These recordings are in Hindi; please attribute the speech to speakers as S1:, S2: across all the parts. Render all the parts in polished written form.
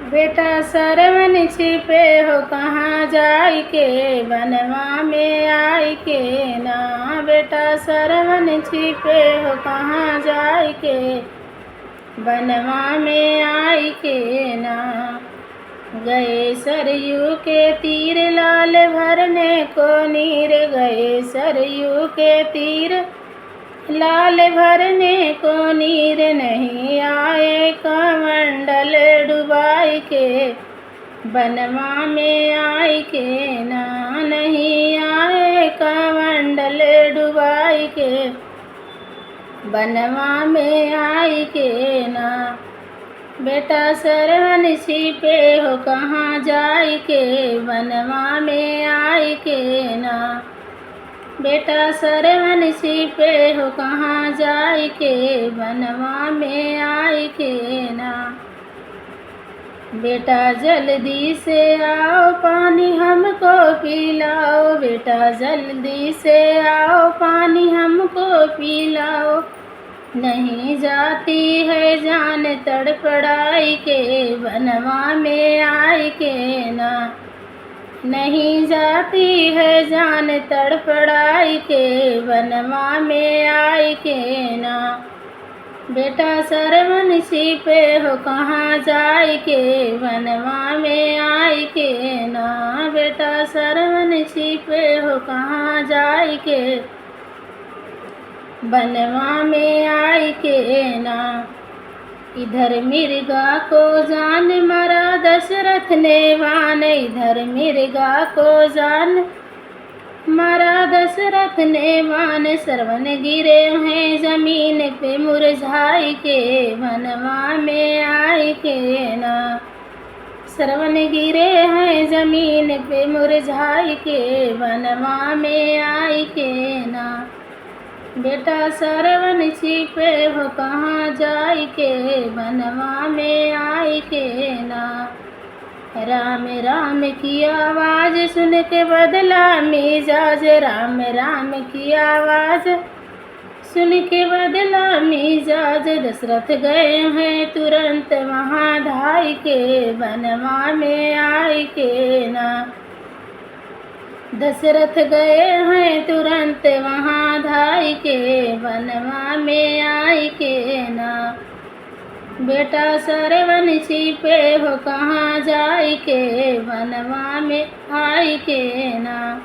S1: बेटा सरवन छिपे हो कहाँ जाई के, बनवा में आई के ना। बेटा सरवन छिपे हो कहाँ जाई के, बनवा में आई के ना। गए सरयू के तीर लाल भरने को नीर, गए सरयू के तीर लाल भरने को नीर। नहीं आए कमंडल डुबाई के, बनवा में आई के ना। नहीं आए कमंडल डुबाई के, बनवा में आई के ना। बेटा सरवन छिपे हो कहाँ जाई के, बनवा में आई के ना। बेटा सरवन छिपे हो कहाँ जाई के, बनवा में आई के ना। बेटा जल्दी से आओ पानी हमको पिलाओ, बेटा जल्दी से आओ पानी हमको पिलाओ। नहीं जाती है जान तड़पड़ाई के, बनवा में आई के ना। नहीं जाती है जान तड़पड़ाई के, बनवा में आई के ना। बेटा सरवन छिपे हो कहाँ जाई के, बनवा में आई के ना। बेटा सरवन छिपे हो कहाँ जाई के, बनवा में आई के ना। इधर मिर्गा को जान मारा दशरथ ने वान, इधर मिर्गा को जान मारा दशरथ ने वान। सरवन गिरे हैं जमीन पे मुरझाई के, बनवा में आई के ना। सरवन गिरे हैं जमीन पे मुरझाई के, बनवा में आई के ना। बेटा सरवन छिपे हो कहाँ जाई के, बनवा में आई के ना। राम राम की आवाज़ सुन के बदला मिजाज, राम राम की आवाज़ सुन के बदला मिजाज। दशरथ गए हैं तुरंत वहाँ धाई के, बनवा में आई के ना। दशरथ गए हैं तुरंत वहाँ धाई के, बनवा में आई के ना। बेटा सरवन छिपे हो कहाँ जाई के, बनवा में आई के ना।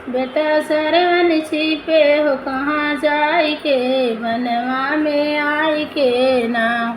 S1: बेटा सरवन छिपे हो कहाँ जाई के, बनवा में आई के ना।